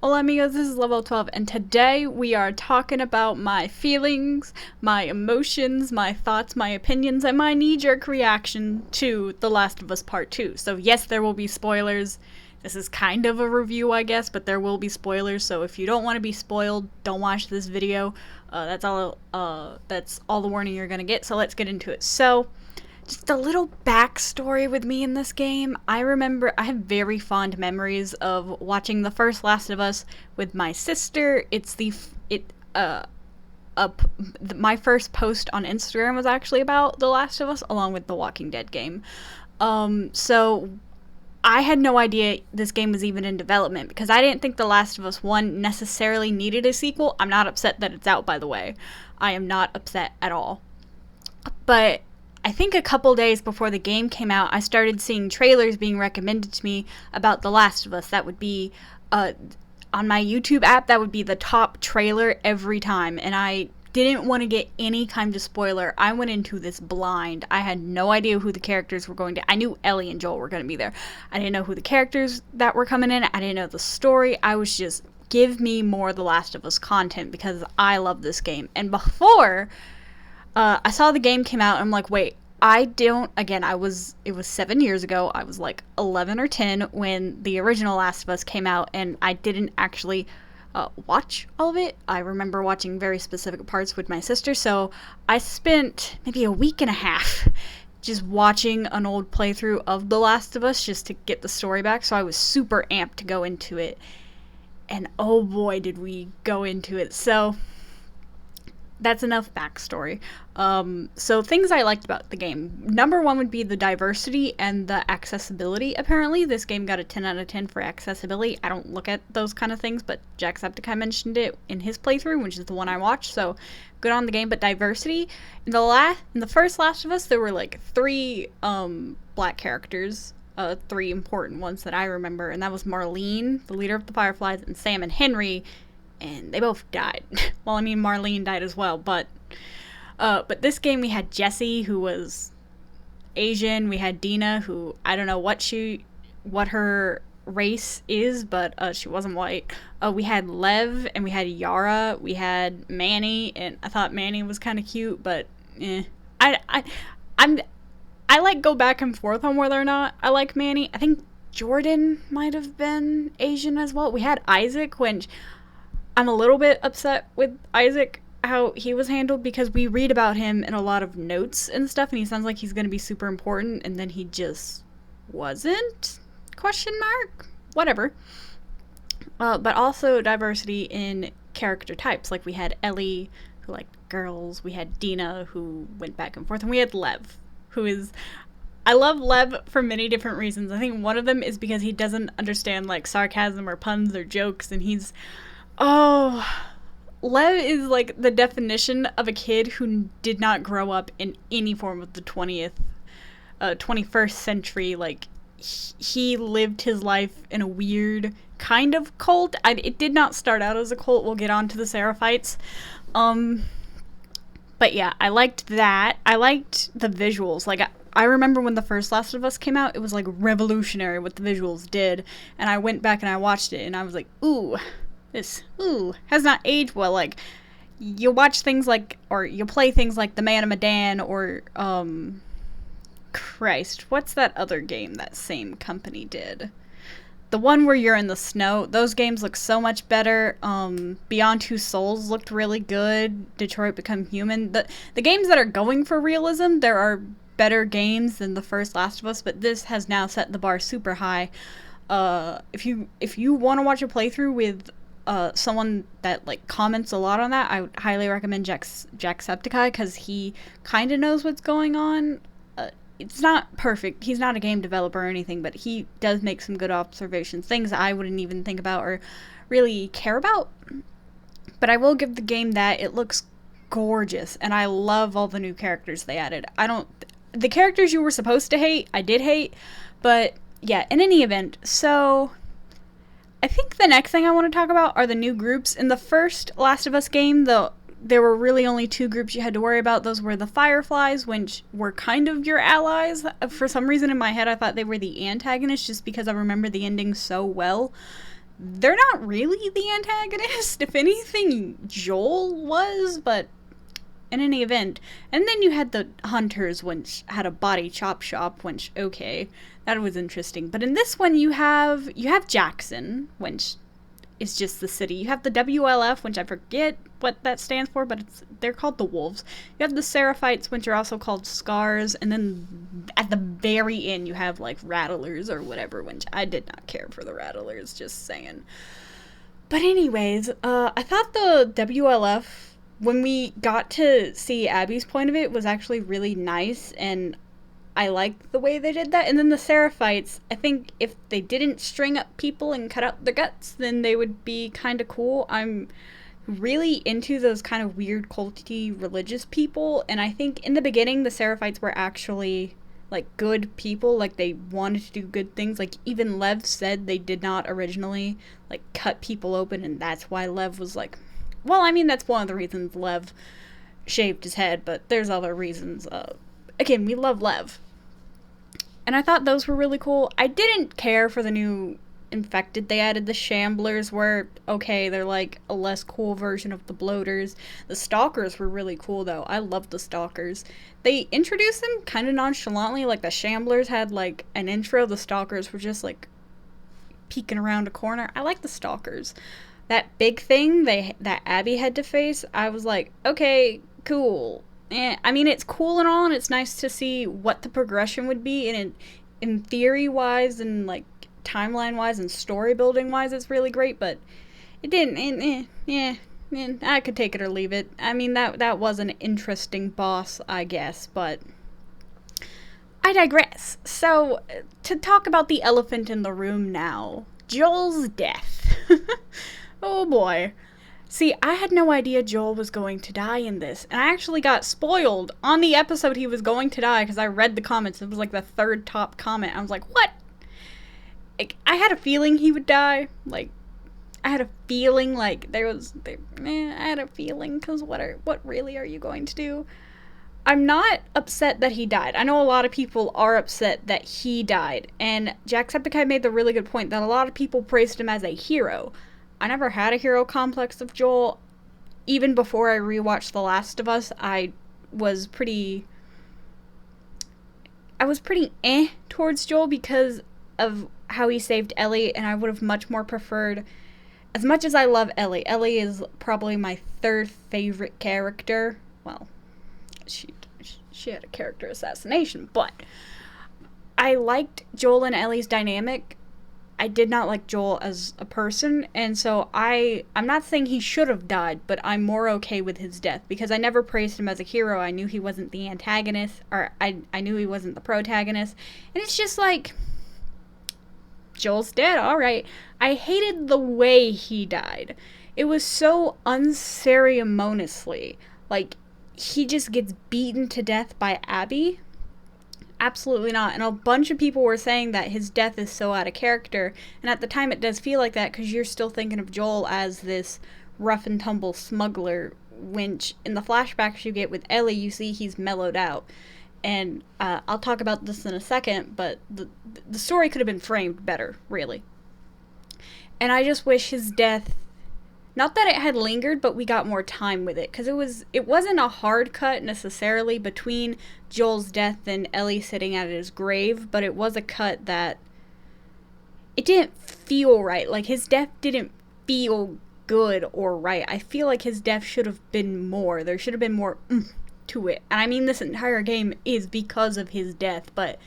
Hola amigos, this is Level 12, and today we are talking about my feelings, my emotions, my thoughts, my opinions, and my knee-jerk reaction to The Last of Us Part 2. So yes, there will be spoilers. This is kind of a review, I guess, but there will be spoilers, so if you don't want to be spoiled, don't watch this video. That's all the warning you're gonna get, so let's get into it. So, just a little backstory with me in this game. I remember I have very fond memories of watching the first Last of Us with my sister. My first post on Instagram was actually about The Last of Us along with the Walking Dead game. So I had no idea this game was even in development because I didn't think The Last of Us 1 necessarily needed a sequel. I'm not upset that it's out, by the way. I am not upset at all. But I think a couple days before the game came out, I started seeing trailers being recommended to me about The Last of Us. That would be, on my YouTube app, that would be the top trailer every time. And I didn't want to get any kind of spoiler. I went into this blind. I had no idea who the characters were going to. I knew Ellie and Joel were going to be there. I didn't know who the characters that were coming in. I didn't know the story. I was just, give me more The Last of Us content because I love this game. And before I saw the game came out, and I'm like, wait, it was 7 years ago. I was like 11 or 10 when the original Last of Us came out, and I didn't actually watch all of it. I remember watching very specific parts with my sister, so I spent maybe a week and a half just watching an old playthrough of The Last of Us just to get the story back, so I was super amped to go into it. And oh boy, did we go into it. So that's enough backstory. So things I liked about the game. Number one would be the diversity and the accessibility. Apparently, this game got a 10 out of 10 for accessibility. I don't look at those kind of things, but Jacksepticeye mentioned it in his playthrough, which is the one I watched, so good on the game. But diversity, in the first Last of Us, there were like three black characters, three important ones that I remember, and that was Marlene, the leader of the Fireflies, and Sam and Henry, and they both died. Well, I mean, Marlene died as well, but this game we had Jessie, who was Asian. We had Dina, who I don't know what her race is, but she wasn't white. We had Lev, and we had Yara. We had Manny, and I thought Manny was kind of cute, but I like go back and forth on whether or not I like Manny. I think Jordan might have been Asian as well. We had Isaac, when I'm a little bit upset with Isaac, how he was handled, because we read about him in a lot of notes and stuff, and he sounds like he's going to be super important, and then he just wasn't? Question mark? Whatever. But also diversity in character types. Like, we had Ellie, who liked girls, we had Dina, who went back and forth, and we had Lev, who is... I love Lev for many different reasons. I think one of them is because he doesn't understand, like, sarcasm or puns or jokes, and he's... Oh, Lev is like the definition of a kid who did not grow up in any form of the 21st century. Like, he lived his life in a weird kind of cult. It did not start out as a cult. We'll get on to the Seraphites. But yeah, I liked that. I liked the visuals. Like, I remember when the first Last of Us came out, it was like revolutionary what the visuals did. And I went back and I watched it, and I was like, this has not aged well. Like, you watch things like, or you play things like The Man of Medan, or Christ, what's that other game that same company did? The one where you're in the snow. Those games look so much better. Beyond Two Souls looked really good. Detroit Become Human. The games that are going for realism, there are better games than the first Last of Us, but this has now set the bar super high. If you want to watch a playthrough with someone that like comments a lot on that, I would highly recommend Jacksepticeye, because he kind of knows what's going on. It's not perfect. He's not a game developer or anything, but he does make some good observations, things I wouldn't even think about or really care about. But I will give the game that it looks gorgeous, and I love all the new characters they added. The characters you were supposed to hate, I did hate, but yeah, in any event, so I think the next thing I want to talk about are the new groups. In the first Last of Us game, there were really only two groups you had to worry about. Those were the Fireflies, which were kind of your allies. For some reason in my head, I thought they were the antagonists, just because I remember the ending so well. they're not really the antagonist. If anything, Joel was, but in any event. And then you had the hunters, which had a body chop shop, which, okay, that was interesting. But in this one, you have Jackson, which is just the city. You have the WLF, which I forget what that stands for, but they're called the Wolves. You have the Seraphites, which are also called Scars, and then at the very end, you have like Rattlers or whatever, which I did not care for the Rattlers, just saying. But anyways, I thought the WLF, when we got to see Abby's point of it, was actually really nice, and I liked the way they did that. And then the Seraphites, I think if they didn't string up people and cut out their guts, then they would be kind of cool. I'm really into those kind of weird culty religious people, and I think in the beginning the Seraphites were actually like good people, like they wanted to do good things. Like even Lev said they did not originally like cut people open, and that's why Lev was like, well, I mean, that's one of the reasons Lev shaved his head, but there's other reasons. Again, we love Lev. And I thought those were really cool. I didn't care for the new infected they added. The Shamblers were okay. They're like a less cool version of the Bloaters. The Stalkers were really cool, though. I loved the Stalkers. They introduced them kind of nonchalantly. Like, the Shamblers had, like, an intro. The Stalkers were just, like, peeking around a corner. I like the Stalkers. That big thing that Abby had to face, I was like, okay, cool. I mean, it's cool and all, and it's nice to see what the progression would be, and in theory-wise, and, like, timeline-wise, and story-building-wise, it's really great, but it didn't, I could take it or leave it. I mean, that was an interesting boss, I guess, but I digress. So, to talk about the elephant in the room now, Joel's death. Oh boy. See, I had no idea Joel was going to die in this, and I actually got spoiled on the episode he was going to die because I read the comments. It was like the third top comment. I was like, what? Like, I had a feeling he would die. Like, I had a feeling, like, I had a feeling, because what really are you going to do? I'm not upset that he died. I know a lot of people are upset that he died, and Jacksepticeye made the really good point that a lot of people praised him as a hero. I never had a hero complex of Joel. Even before I rewatched The Last of Us, I was pretty towards Joel because of how he saved Ellie, and I would have much more preferred, as much as I love Ellie is probably my third favorite character. Well, she had a character assassination, but I liked Joel and Ellie's dynamic. I did not like Joel as a person, and so I'm not saying he should have died, but I'm more okay with his death, because I never praised him as a hero. I knew he wasn't the antagonist, or I knew he wasn't the protagonist, and it's just like, Joel's dead, alright. I hated the way he died. It was so unceremoniously. Like, he just gets beaten to death by Abby. Absolutely not. And a bunch of people were saying that his death is so out of character. And at the time it does feel like that, because you're still thinking of Joel as this rough and tumble smuggler, which in the flashbacks you get with Ellie, you see he's mellowed out. And I'll talk about this in a second, but the story could have been framed better, really. And I just wish his death, not that it had lingered, but we got more time with it, because it wasn't a hard cut necessarily between Joel's death and Ellie sitting at his grave, but it was a cut that it didn't feel right. Like, his death didn't feel good or right. I feel like his death should have been more. There should have been more to it. And I mean, this entire game is because of his death, but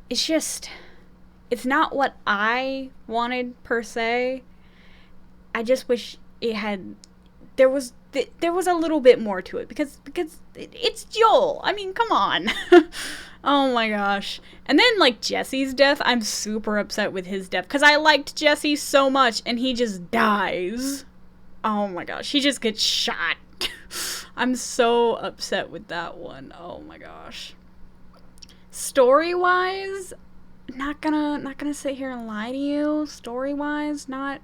it's not what I wanted per se. I just wish there was a little bit more to it, because it's Joel. I mean, come on. Oh my gosh. And then, like, Jesse's death, I'm super upset with his death, because I liked Jesse so much, and he just dies. Oh my gosh, he just gets shot. I'm so upset with that one. Oh my gosh. Story-wise, not gonna sit here and lie to you. Story-wise, not...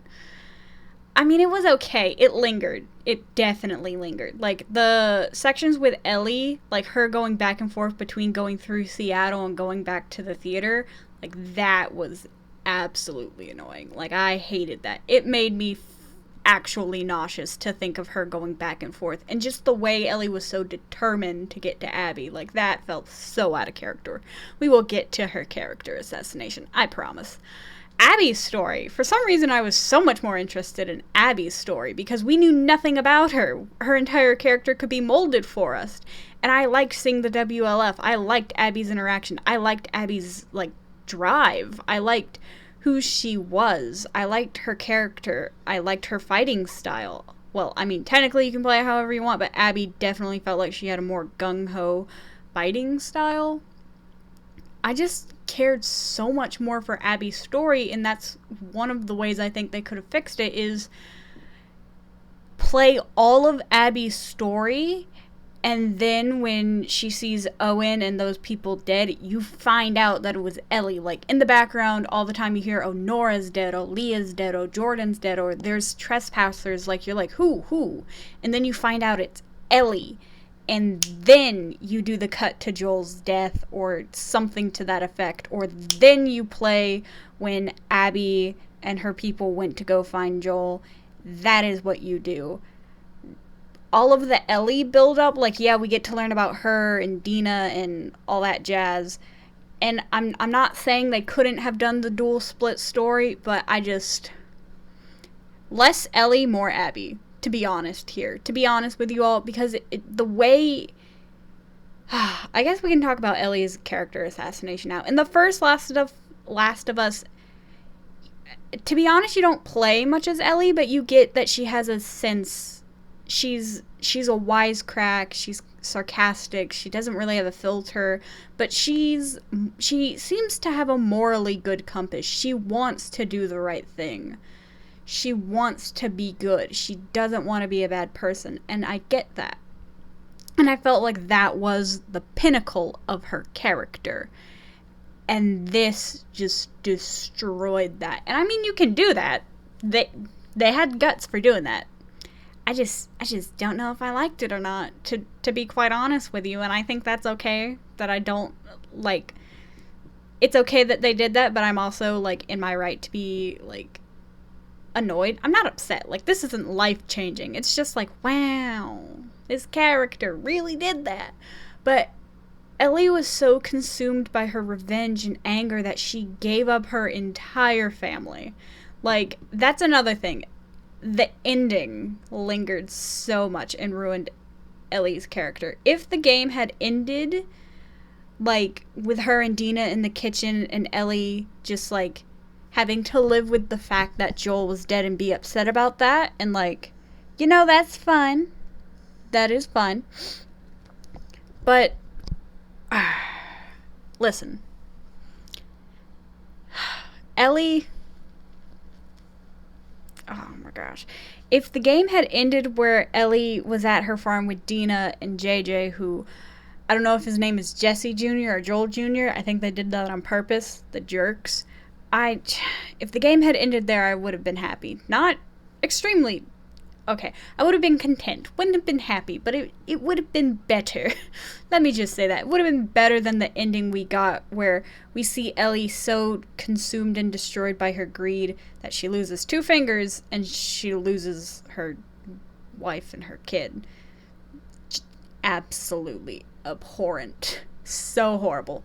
I mean, it was okay. It lingered. It definitely lingered. Like, the sections with Ellie, like her going back and forth between going through Seattle and going back to the theater, like, that was absolutely annoying. Like, I hated that. It made me actually nauseous to think of her going back and forth. And just the way Ellie was so determined to get to Abby, like, that felt so out of character. We will get to her character assassination, I promise. Abby's story. For some reason, I was so much more interested in Abby's story because we knew nothing about her. Her entire character could be molded for us. And I liked seeing the WLF. I liked Abby's interaction. I liked Abby's, like, drive. I liked who she was. I liked her character. I liked her fighting style. Well, I mean, technically you can play it however you want, but Abby definitely felt like she had a more gung-ho fighting style. I just cared so much more for Abby's story, and that's one of the ways I think they could have fixed it, is play all of Abby's story, and then when she sees Owen and those people dead, you find out that it was Ellie. Like, in the background, all the time you hear, oh, Nora's dead, oh, Leah's dead, oh, Jordan's dead, or there's trespassers, like, you're like, who? And then you find out it's Ellie. And then you do the cut to Joel's death or something to that effect. Or then you play when Abby and her people went to go find Joel. That is what you do. All of the Ellie build-up, like, yeah, we get to learn about her and Dina and all that jazz. And I'm not saying they couldn't have done the dual split story, but I just... less Ellie, more Abby. To be honest here. To be honest with you all, because the way... I guess we can talk about Ellie's character assassination now. In the first Last of Us, to be honest, you don't play much as Ellie, but you get that she has a sense... She's a wisecrack, she's sarcastic, she doesn't really have a filter, but she seems to have a morally good compass. She wants to do the right thing. She wants to be good. She doesn't want to be a bad person. And I get that. And I felt like that was the pinnacle of her character. And this just destroyed that. And I mean, you can do that. They had guts for doing that. I just don't know if I liked it or not, to be quite honest with you. And I think that's okay. That I don't, like... It's okay that they did that, but I'm also, like, in my right to be, like... annoyed. I'm not upset. Like, this isn't life-changing. It's just like, wow, this character really did that. But Ellie was so consumed by her revenge and anger that she gave up her entire family. Like, that's another thing. The ending lingered so much and ruined Ellie's character. If the game had ended, like, with her and Dina in the kitchen and Ellie just, like, having to live with the fact that Joel was dead and be upset about that. And, like, you know, that's fun. That is fun. But, listen. Ellie... oh my gosh. If the game had ended where Ellie was at her farm with Dina and JJ, who... I don't know if his name is Jesse Jr. or Joel Jr. I think they did that on purpose. The jerks. If the game had ended there, I would have been happy. Not extremely... okay, I would have been content. Wouldn't have been happy, but it would have been better. Let me just say that. It would have been better than the ending we got, where we see Ellie so consumed and destroyed by her greed that she loses 2 fingers and she loses her wife and her kid. Absolutely abhorrent. So horrible.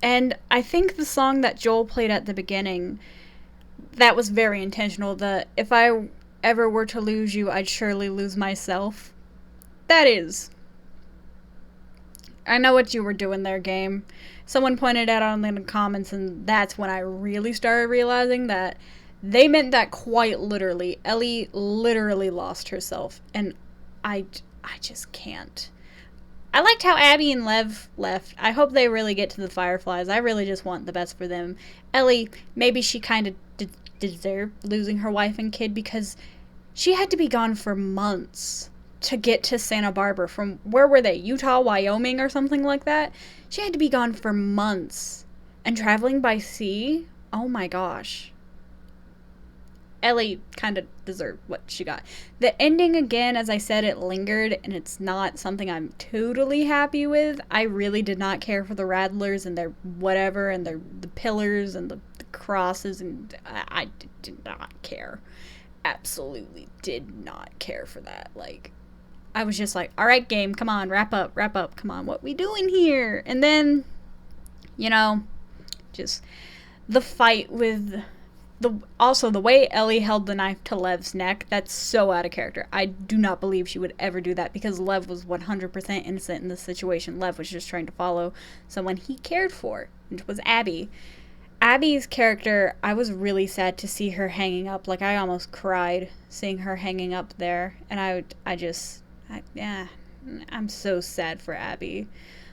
And I think the song that Joel played at the beginning, that was very intentional. The if I ever were to lose you, I'd surely lose myself. That is. I know what you were doing there, game. Someone pointed out on the comments, and that's when I really started realizing that they meant that quite literally. Ellie literally lost herself, and I just can't. I liked how Abby and Lev left. I hope they really get to the Fireflies. I really just want the best for them. Ellie, maybe she kind of deserved losing her wife and kid because she had to be gone for months to get to Santa Barbara. From, where were they? Utah, Wyoming, or something like that? She had to be gone for months. And traveling by sea? Oh my gosh. Ellie kind of deserved what she got. The ending, again, as I said, it lingered, and it's not something I'm totally happy with. I really did not care for the Rattlers and their whatever, and the pillars and the crosses, and I did not care. Absolutely did not care for that. Like, I was just like, all right, game, come on, wrap up, come on, what we doing here? And then, you know, just the fight with the way Ellie held the knife to Lev's neck, that's so out of character. I do not believe she would ever do that, because Lev was 100% innocent in this situation. Lev was just trying to follow someone he cared for, which was Abby. Abby's character, I was really sad to see her hanging up. Like, I almost cried seeing her hanging up there. And I'm so sad for Abby.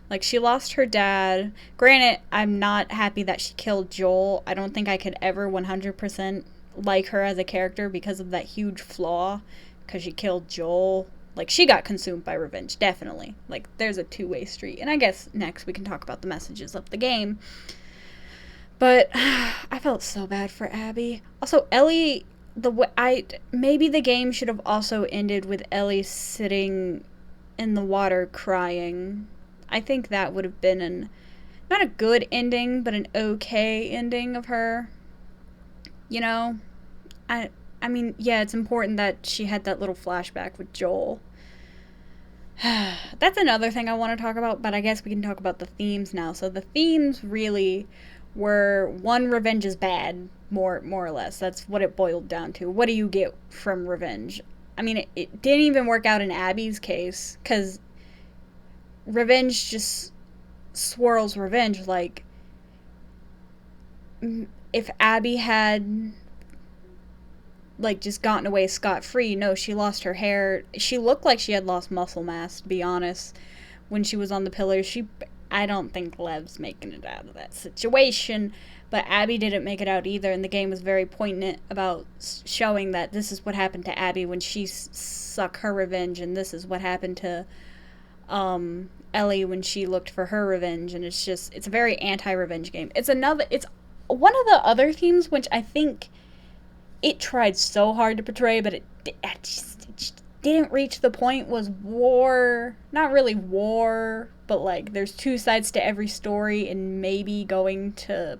Like, she lost her dad. Granted, I'm not happy that she killed Joel. I don't think I could ever 100% like her as a character because of that huge flaw. Because she killed Joel. Like, she got consumed by revenge, definitely. Like, there's a two-way street. And I guess next we can talk about the messages of the game. But I felt so bad for Abby. Also, Ellie, maybe the game should have also ended with Ellie sitting in the water crying. I think that would have been not a good ending, but an okay ending of her. You know? I mean, yeah, it's important that she had that little flashback with Joel. That's another thing I want to talk about, but I guess we can talk about the themes now. So the themes really were, one, revenge is bad, more or less. That's what it boiled down to. What do you get from revenge? I mean, it didn't even work out in Abby's case, because revenge just swirls revenge. Like, if Abby had, like, just gotten away scot-free, no, she lost her hair. She looked like she had lost muscle mass, to be honest, when she was on the pillars. I don't think Lev's making it out of that situation, but Abby didn't make it out either, and the game was very poignant about showing that this is what happened to Abby when she sucked her revenge, and this is what happened to Ellie when she looked for her revenge. And it's a very anti-revenge game. It's one of the other themes which I think it tried so hard to portray, but it just didn't reach the point, was war. Not really war, but like, there's two sides to every story, and maybe going to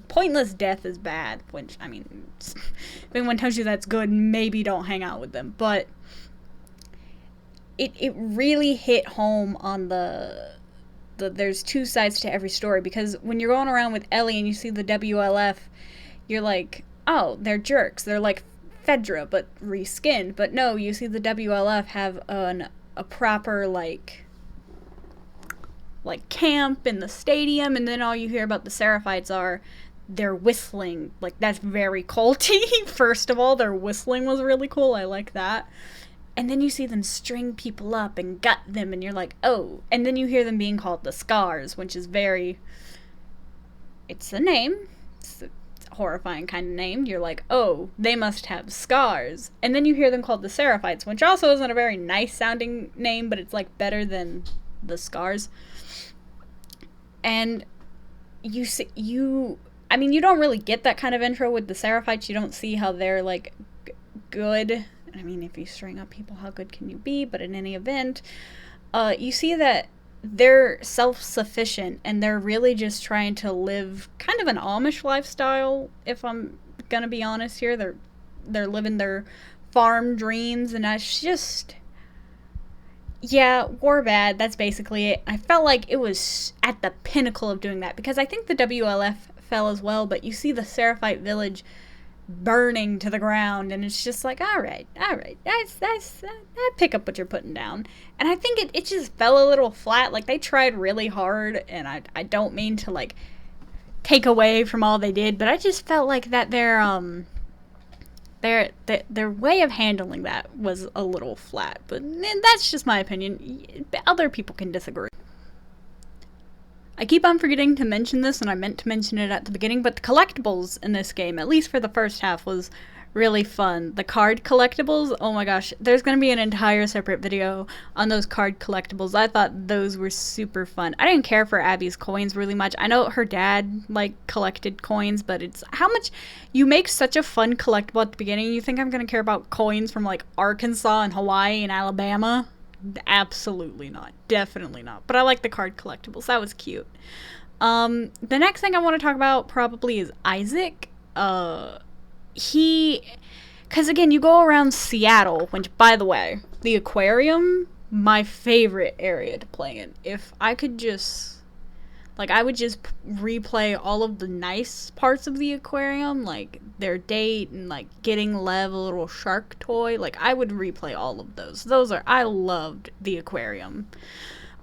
pointless death is bad, which, I mean, if anyone tells you that's good, maybe don't hang out with them. But it really hit home on the there's two sides to every story, because when you're going around with Ellie and you see the WLF, you're like, oh, they're jerks. They're like Fedra, but reskinned. But no, you see the WLF have a proper, like camp in the stadium, and then all you hear about the Seraphites are they're whistling. Like, that's very culty. First of all, their whistling was really cool. I like that. And then you see them string people up and gut them, and you're like, oh. And then you hear them being called the Scars, which is it's a name. It's a horrifying kind of name. You're like, oh, they must have scars. And then you hear them called the Seraphites, which also isn't a very nice sounding name, but it's like better than the Scars. And I mean, you don't really get that kind of intro with the Seraphites. You don't see how they're, like, good. I mean, if you string up people, how good can you be? But in any event, you see that they're self-sufficient, and they're really just trying to live kind of an Amish lifestyle, if I'm gonna be honest here. They're living their farm dreams, and that's just, yeah, war bad. That's basically it. I felt like it was at the pinnacle of doing that, because I think the WLF fell as well, but you see the Seraphite village burning to the ground, and it's just like, all right, I pick up what you're putting down. And I think it just fell a little flat. Like, they tried really hard, and I don't mean to, like, take away from all they did, but I just felt like that their way of handling that was a little flat. But that's just my opinion. Other people can disagree. I keep on forgetting to mention this, and I meant to mention it at the beginning, but the collectibles in this game, at least for the first half, was really fun. The card collectibles, oh my gosh, there's going to be an entire separate video on those card collectibles. I thought those were super fun. I didn't care for Abby's coins really much. I know her dad, like, collected coins, but it's how much you make such a fun collectible at the beginning. You think I'm going to care about coins from, like, Arkansas and Hawaii and Alabama? Absolutely not. Definitely not. But I like the card collectibles. That was cute. The next thing I want to talk about probably is Isaac. He, because again, you go around Seattle, which, by the way, the aquarium, my favorite area to play in. If I could just, like, I would just replay all of the nice parts of the aquarium, like their date and like getting Lev a little shark toy. Like, I would replay all of those. I loved the aquarium.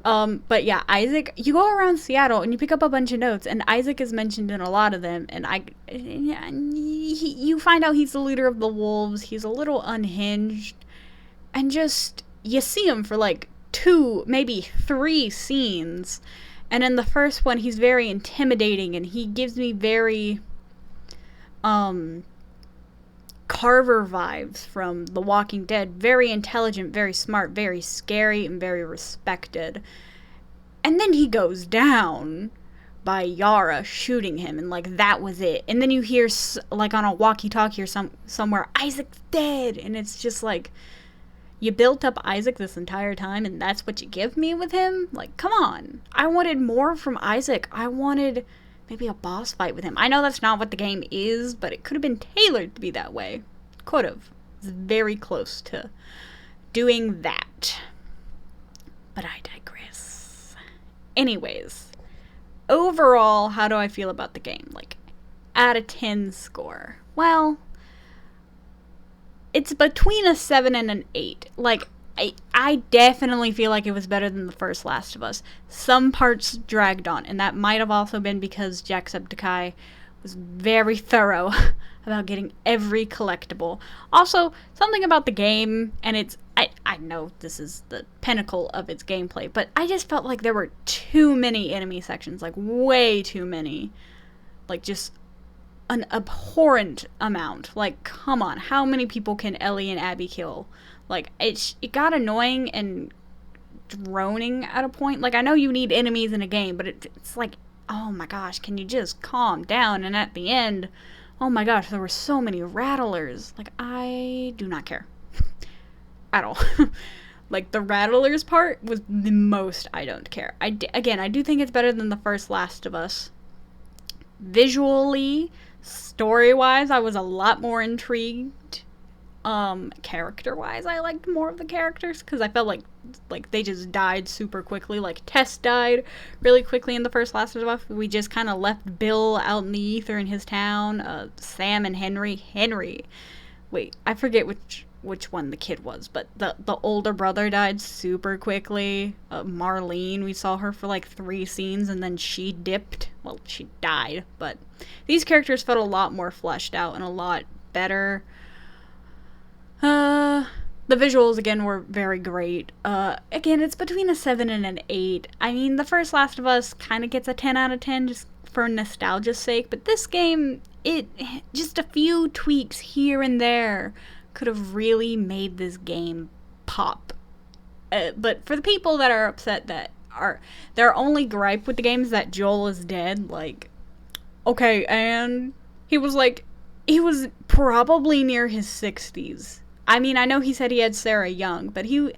But yeah, Isaac, you go around Seattle and you pick up a bunch of notes, and Isaac is mentioned in a lot of them, and you find out he's the leader of the wolves. He's a little unhinged, and just, you see him for like 2, maybe 3 scenes, and in the first one, he's very intimidating, and he gives me very, Carver vibes from The Walking Dead. Very intelligent, very smart, very scary, and very respected. And then he goes down by Yara shooting him, and like that was it. And then you hear like on a walkie-talkie or somewhere, Isaac's dead, and it's just like, you built up Isaac this entire time, and that's what you give me with him? Like, come on. I wanted more from Isaac. I wanted maybe a boss fight with him. I know that's not what the game is, but it could have been tailored to be that way. Could have. It's very close to doing that. But I digress. Anyways, overall, how do I feel about the game? Like, out of 10 score. Well, it's between a 7 and an 8. Like, I definitely feel like it was better than the first Last of Us. Some parts dragged on, and that might have also been because Jacksepticeye was very thorough about getting every collectible. Also, something about the game, and I know this is the pinnacle of its gameplay, but I just felt like there were too many enemy sections, like way too many. Like, just an abhorrent amount. Like, come on, how many people can Ellie and Abby kill? Like, it got annoying and droning at a point. Like, I know you need enemies in a game, but it's like, oh my gosh, can you just calm down? And at the end, oh my gosh, there were so many rattlers. Like, I do not care. At all. Like, the rattlers part was the most I don't care. Again, I do think it's better than the first Last of Us. Visually, story-wise, I was a lot more intrigued. Character-wise, I liked more of the characters, because I felt like they just died super quickly. Like, Tess died really quickly in the first Last of Us. We just kind of left Bill out in the ether in his town. Sam and Henry. Wait, I forget which one the kid was, but the older brother died super quickly. Marlene, we saw her for like 3 scenes, and then she dipped. Well, she died, but these characters felt a lot more fleshed out and a lot better. The visuals, again, were very great. Again, it's between a 7 and an 8. I mean, the first Last of Us kind of gets a 10 out of 10 just for nostalgia's sake, but this game, just a few tweaks here and there could have really made this game pop. But for the people that are upset that their only gripe with the game is that Joel is dead, like, okay, and he was probably near his 60s. I mean, I know he said he had Sarah young, but he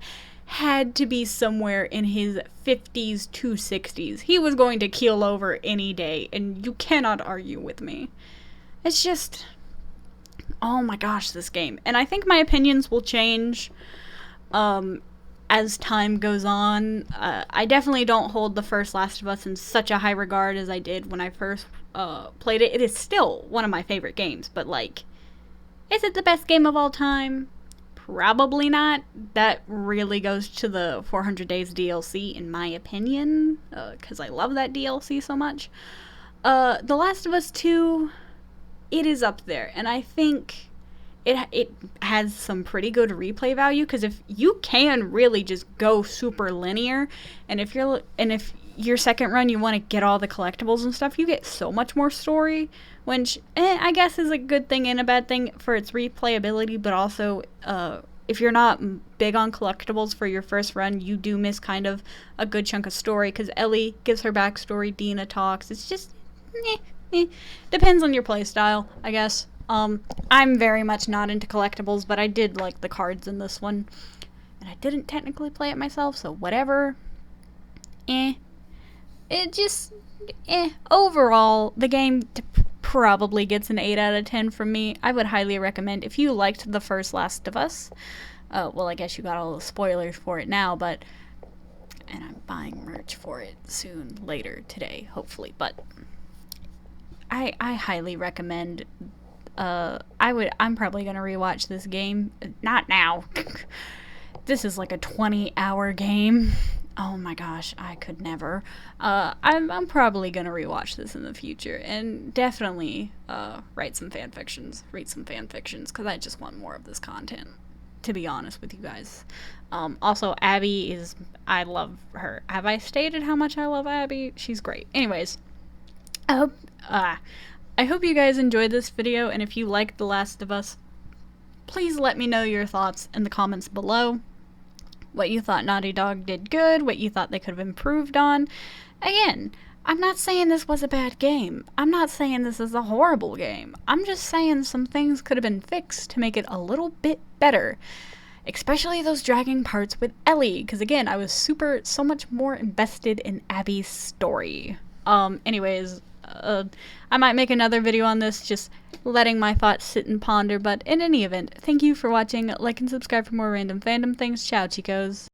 had to be somewhere in his 50s to 60s. He was going to keel over any day, and you cannot argue with me. It's just, oh my gosh, this game. And I think my opinions will change as time goes on. I definitely don't hold the first Last of Us in such a high regard as I did when I first played it. It is still one of my favorite games, but like, is it the best game of all time? Probably not. That really goes to the 400 Days DLC, in my opinion, because I love that DLC so much. The Last of Us 2, it is up there, and I think it has some pretty good replay value, because if you can really just go super linear, and if your second run you want to get all the collectibles and stuff, you get so much more story, which I guess is a good thing and a bad thing for its replayability, but also if you're not big on collectibles for your first run, you do miss kind of a good chunk of story, because Ellie gives her backstory, Dina talks. It's just depends on your play style, I guess. I'm very much not into collectibles, but I did like the cards in this one, and I didn't technically play it myself, so whatever. It just, Overall, the game probably gets an 8 out of 10 from me. I would highly recommend, if you liked the first Last of Us, well, I guess you got all the spoilers for it now, but, and I'm buying merch for it soon, later today, hopefully, but I highly recommend. I'm probably gonna rewatch this game. Not now. This is like a 20-hour game. Oh my gosh, I could never. I'm probably gonna rewatch this in the future, and definitely read some fan fictions, because I just want more of this content, to be honest with you guys. Also, Abby is, I love her. Have I stated how much I love Abby? She's great. Anyways, I hope you guys enjoyed this video, and if you liked The Last of Us, please let me know your thoughts in the comments below. What you thought Naughty Dog did good, what you thought they could have improved on. Again, I'm not saying this was a bad game. I'm not saying this is a horrible game. I'm just saying some things could have been fixed to make it a little bit better. Especially those dragging parts with Ellie, because again, I was so much more invested in Abby's story. Anyways, I might make another video on this, just letting my thoughts sit and ponder, but in any event, thank you for watching. Like and subscribe for more random fandom things. Ciao, chicos.